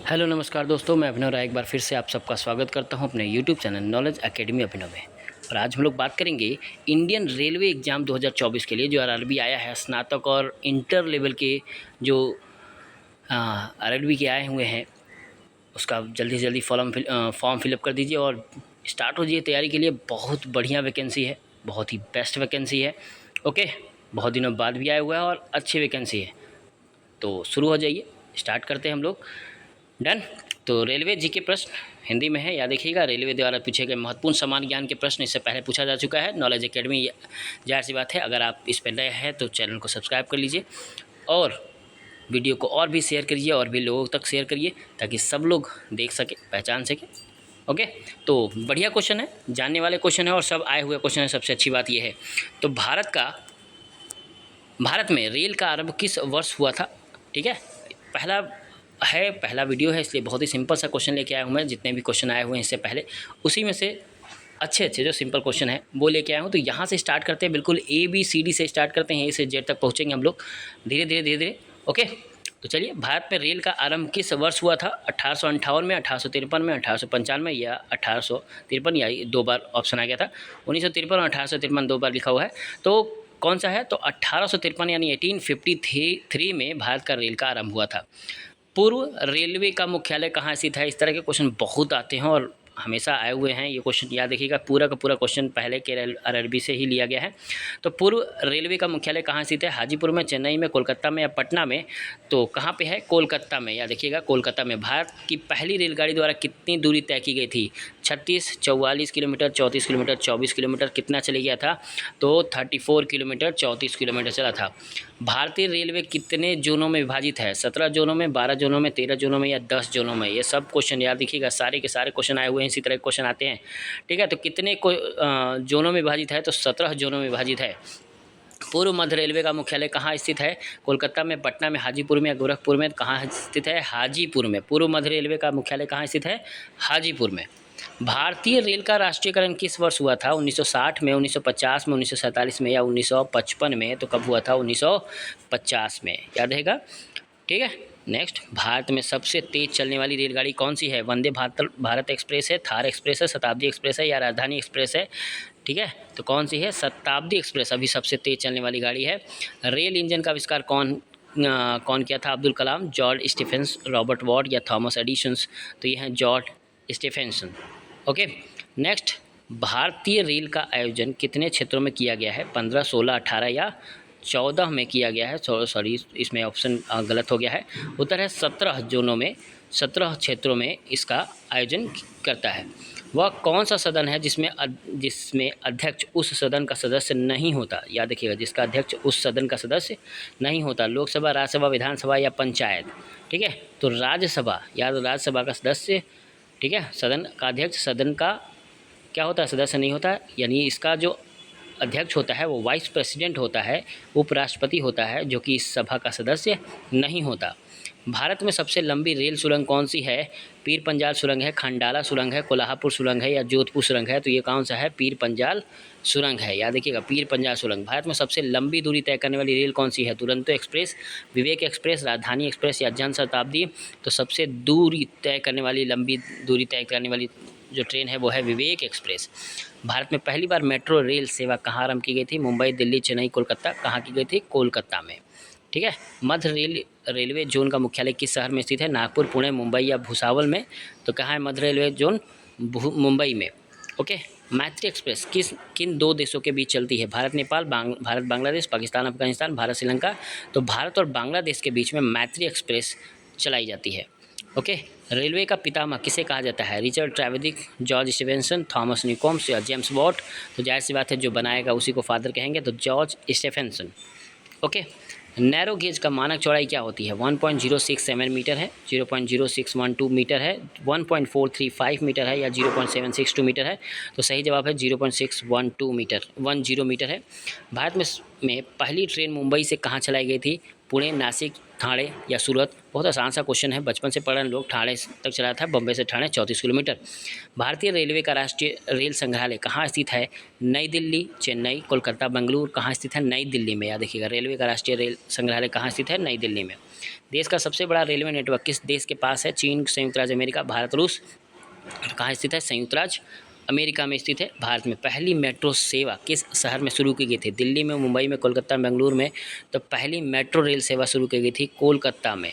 Hello नमस्कार दोस्तों, मैं अभिनव राय एक बार फिर से आप सबका स्वागत करता हूं अपने यूट्यूब चैनल नॉलेज एकेडमी अभिनव में। और आज हम लोग बात करेंगे इंडियन रेलवे एग्ज़ाम 2024 के लिए जो आरआरबी आया है। स्नातक और इंटर लेवल के जो आरआरबी के आए हुए हैं उसका जल्दी से जल्दी फॉर्म फिलअप कर दीजिए और स्टार्ट हो जाइए तैयारी के लिए। बहुत बढ़िया वैकेंसी है, बहुत ही बेस्ट वैकेंसी है। ओके, बहुत दिनों बाद भी आया हुआ है और अच्छी वैकेंसी है, तो शुरू हो जाइए। स्टार्ट करते हैं हम लोग। डन। तो रेलवे जी के प्रश्न हिंदी में है, याद रखिएगा। रेलवे द्वारा पूछे गए महत्वपूर्ण सामान्य ज्ञान के प्रश्न इससे पहले पूछा जा चुका है। नॉलेज एकेडमी, जाहिर सी बात है, अगर आप इस पर नए हैं तो चैनल को सब्सक्राइब कर लीजिए और वीडियो को और भी शेयर करिए और भी लोगों तक शेयर करिए ताकि सब लोग देख सके, पहचान सके। ओके, तो बढ़िया क्वेश्चन है, जानने वाले क्वेश्चन है और सब आए हुए क्वेश्चन है। सबसे अच्छी बात यह है, तो भारत में रेल का आरंभ किस वर्ष हुआ था? ठीक है, पहला वीडियो है, इसलिए बहुत ही सिंपल सा क्वेश्चन लेके आया हूँ मैं। जितने भी क्वेश्चन आए हुए हैं इससे पहले, उसी में से अच्छे जो सिंपल क्वेश्चन है वो लेके आया हूँ। तो यहाँ से स्टार्ट करते हैं, बिल्कुल ABCD से स्टार्ट करते हैं, A से Z तक पहुँचेंगे हम लोग धीरे धीरे। ओके, तो चलिए, भारत में रेल का आरंभ किस वर्ष हुआ था? 1858 में, 1853 में, 1895 या 1853, या 2 बार ऑप्शन आ गया था। 1953 और 1853 2 बार लिखा हुआ है, तो कौन सा है? तो 1853 यानी 1853 में भारत का रेल का आरंभ हुआ था। पूर्व रेलवे का मुख्यालय कहाँ स्थित है? इस तरह के क्वेश्चन बहुत आते हैं और हमेशा आए हुए हैं। ये क्वेश्चन याद रखिएगा, पूरा का पूरा क्वेश्चन पहले के आरआरबी से ही लिया गया है। तो पूर्व रेलवे का मुख्यालय कहाँ स्थित है? हाजीपुर में, चेन्नई में, कोलकाता में या पटना में? तो कहाँ पे है? कोलकाता में। याद रखिएगा, कोलकाता में। भारत की पहली रेलगाड़ी द्वारा कितनी दूरी तय की गई थी? 36, 44 किलोमीटर, 34 किलोमीटर, 24 किलोमीटर? कितना चले गया था? तो 34 किलोमीटर, 34 किलोमीटर चला था। भारतीय रेलवे कितने जोनों में विभाजित है? 17 जोनों में, 12 जोनों में, 13 जोनों में या 10 जोनों में? ये सब क्वेश्चन याद रखिएगा, सारे के सारे क्वेश्चन आए हुए हैं, इसी तरह के क्वेश्चन आते हैं। ठीक है, तो कितने जोनों में विभाजित है? तो 17 जोनों में विभाजित है। पूर्व मध्य रेलवे का मुख्यालय कहाँ स्थित है? कोलकाता में, पटना में, हाजीपुर में या गोरखपुर में? कहाँ स्थित है? हाजीपुर में। पूर्व मध्य रेलवे का मुख्यालय कहाँ स्थित है? हाजीपुर में। भारतीय रेल का राष्ट्रीयकरण किस वर्ष हुआ था? 1960 में, 1950 में, 1947 में या 1955 में? तो कब हुआ था? 1950 में, याद रहेगा। ठीक है, नेक्स्ट, भारत में सबसे तेज चलने वाली रेलगाड़ी कौन सी है? वंदे भारत एक्सप्रेस है, थार एक्सप्रेस है, शताब्दी एक्सप्रेस है या राजधानी एक्सप्रेस है? ठीक है, तो कौन सी है? शताब्दी एक्सप्रेस अभी सबसे तेज चलने वाली गाड़ी है। रेल इंजन का आविष्कार कौन किया था? Abdul Kalam, George Stephen's, Robert ward या थॉमस एडिसन? तो ये हैं जॉर्ज स्टीफेंसन। ओके, नेक्स्ट, भारतीय रेल का आयोजन कितने क्षेत्रों में किया गया है? 15, 16, 18 या 14 में किया गया है? सॉरी, इसमें ऑप्शन गलत हो गया है। उत्तर है 17 जोनों में, 17 क्षेत्रों में इसका आयोजन करता है। वह कौन सा सदन है जिसमें अध्यक्ष उस सदन का सदस्य नहीं होता? याद रखिएगा, जिसका अध्यक्ष उस सदन का सदस्य नहीं होता। लोकसभा, राज्यसभा, विधानसभा या पंचायत? ठीक है, तो राज्यसभा, राज्यसभा का सदस्य। ठीक है, सदन का अध्यक्ष सदन का क्या होता है? सदस्य नहीं होता। यानी इसका जो अध्यक्ष होता है वो वाइस प्रेसिडेंट होता है, उपराष्ट्रपति होता है, जो कि इस सभा का सदस्य नहीं होता। भारत में सबसे लंबी रेल सुरंग कौन सी है? पीर पंजाल सुरंग है, खंडाला सुरंग है, कोल्हापुर सुरंग है या जोधपुर सुरंग है? तो ये कौन सा है? पीर पंजाल सुरंग है, याद रखिएगा, पीर पंजाल सुरंग। भारत में सबसे लंबी दूरी तय करने वाली रेल कौन सी है? दुरंतो एक्सप्रेस, विवेक एक्सप्रेस, राजधानी एक्सप्रेस या जन शताब्दी? तो सबसे लंबी दूरी तय करने वाली जो ट्रेन है वो है विवेक एक्सप्रेस। भारत में पहली बार मेट्रो रेल सेवा कहाँ आरंभ की गई थी? मुंबई, दिल्ली, चेन्नई, कोलकाता? कहाँ की गई थी? कोलकाता में। ठीक है, मध्य रेलवे जोन का मुख्यालय किस शहर में स्थित है? नागपुर, पुणे, मुंबई या भुसावल में? तो कहाँ है मध्य रेलवे जोन? मुंबई में। ओके, मैत्री एक्सप्रेस किन 2 देशों के बीच चलती है? भारत नेपाल, भारत बांग्लादेश, पाकिस्तान अफगानिस्तान, भारत श्रीलंका? तो भारत और बांग्लादेश के बीच में मैत्री एक्सप्रेस चलाई जाती है। ओके, रेलवे का पितामह किसे कहा जाता है? रिचर्ड ट्रेवेडिक, जॉर्ज स्टीफेंसन, थॉमस न्यूकोम्स या जेम्स वॉट? तो जाहिर सी बात है, जो बनाएगा उसी को फादर कहेंगे, तो George Stephenson. Okay, narrow gauge का मानक चौड़ाई क्या होती है? 1.067 मीटर है, 0.0612 मीटर है, 1.435 मीटर है या 0.762 मीटर है? तो सही जवाब है 0.612 मीटर, 10 मीटर है। भारत में पहली ट्रेन मुंबई से कहाँ चलाई गई थी? पुणे, नासिक, ठाणे या सूरत? बहुत आसान सा क्वेश्चन है, बचपन से पढ़ रहे लोग। ठाणे तक चला था, बम्बई से ठाणे 34 किलोमीटर। भारतीय रेलवे का राष्ट्रीय रेल संग्रहालय कहाँ स्थित है? नई दिल्ली, चेन्नई, कोलकाता, बेंगलुरु? कहाँ स्थित है? नई दिल्ली में। याद रखिएगा, रेलवे का राष्ट्रीय रेल संग्रहालय कहाँ स्थित है? नई दिल्ली में। देश का सबसे बड़ा रेलवे नेटवर्क किस देश के पास है? चीन, संयुक्त राज्य अमेरिका, भारत, रूस? कहाँ स्थित है? संयुक्त राज्य अमेरिका में स्थित है। भारत में पहली मेट्रो सेवा किस शहर में शुरू की गई थी? दिल्ली में, मुंबई में, कोलकाता, बेंगलुरु में? तो पहली मेट्रो रेल सेवा शुरू की गई थी कोलकाता में।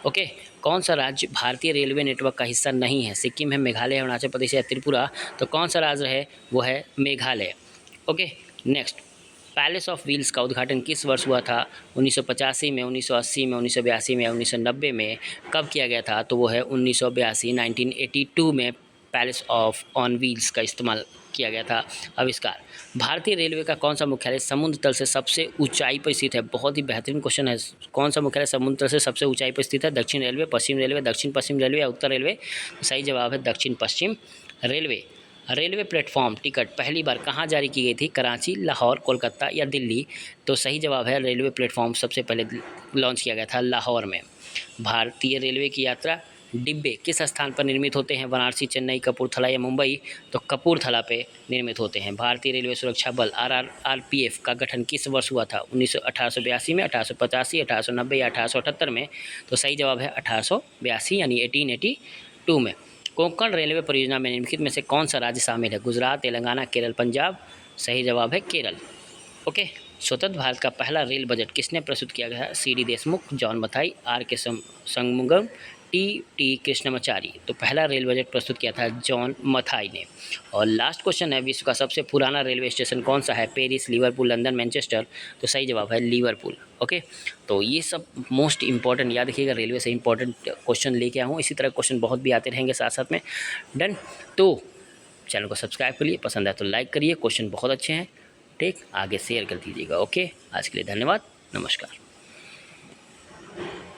ओके, कौन सा राज्य भारतीय रेलवे नेटवर्क का हिस्सा नहीं है? सिक्किम है, मेघालय, अरुणाचल प्रदेश या त्रिपुरा? तो कौन सा राज्य है? वो है Meghalaya. Okay, next, palace of wheels का उद्घाटन किस वर्ष हुआ था? 1985 में, 1980 में, 1982 में या 1990 में? कब किया गया था? तो वो है 1982, 1982 में पैलेस ऑफ ऑन व्हील्स का इस्तेमाल किया गया था आविष्कार। भारतीय रेलवे का कौन सा मुख्यालय समुद्र तल से सबसे ऊंचाई पर स्थित है? बहुत ही बेहतरीन क्वेश्चन है। कौन सा मुख्यालय समुद्र तल से सबसे ऊंचाई पर स्थित है? दक्षिण रेलवे, पश्चिम रेलवे, दक्षिण पश्चिम रेलवे या उत्तर रेलवे? सही जवाब है दक्षिण पश्चिम रेलवे। रेलवे प्लेटफॉर्म टिकट पहली बार कहाँ जारी की गई थी? कराची, लाहौर, कोलकाता या दिल्ली? तो सही जवाब है रेलवे प्लेटफॉर्म सबसे पहले लॉन्च किया गया था लाहौर में। भारतीय रेलवे की यात्रा डिब्बे किस स्थान पर निर्मित होते हैं? वाराणसी, चेन्नई, कपूरथला या मुंबई? तो कपूरथला पे निर्मित होते हैं। भारतीय रेलवे सुरक्षा बल RRRPF का गठन किस वर्ष हुआ था? 1882 में, 1885, 1890 या 1878 में? तो सही जवाब है 1882 यानी 1882 में। कोंकण रेलवे परियोजना में निम्नलिखित में से कौन सा राज्य शामिल है? गुजरात, तेलंगाना, केरल, पंजाब? सही जवाब है केरल। ओके, स्वतंत्र भारत का पहला रेल बजट किसने प्रस्तुत किया गया? CD Deshmukh, John Mathai, RK Shanmukham, T Krishnamachari? तो पहला रेल बजट प्रस्तुत किया था जॉन मथाई ने। और लास्ट क्वेश्चन है, विश्व का सबसे पुराना रेलवे स्टेशन कौन सा है? Paris, Liverpool, London, Manchester? तो सही जवाब है लिवरपूल। ओके, तो ये सब मोस्ट इंपॉर्टेंट याद रखिएगा, रेलवे से इंपॉर्टेंट क्वेश्चन लेके आया हूँ। इसी तरह क्वेश्चन बहुत भी आते रहेंगे साथ साथ में। डन, तो चैनल को सब्सक्राइब करिए, पसंद आए तो लाइक करिए, क्वेश्चन बहुत अच्छे हैं, ठीक, आगे शेयर कर दीजिएगा। ओके, आज के लिए धन्यवाद, नमस्कार।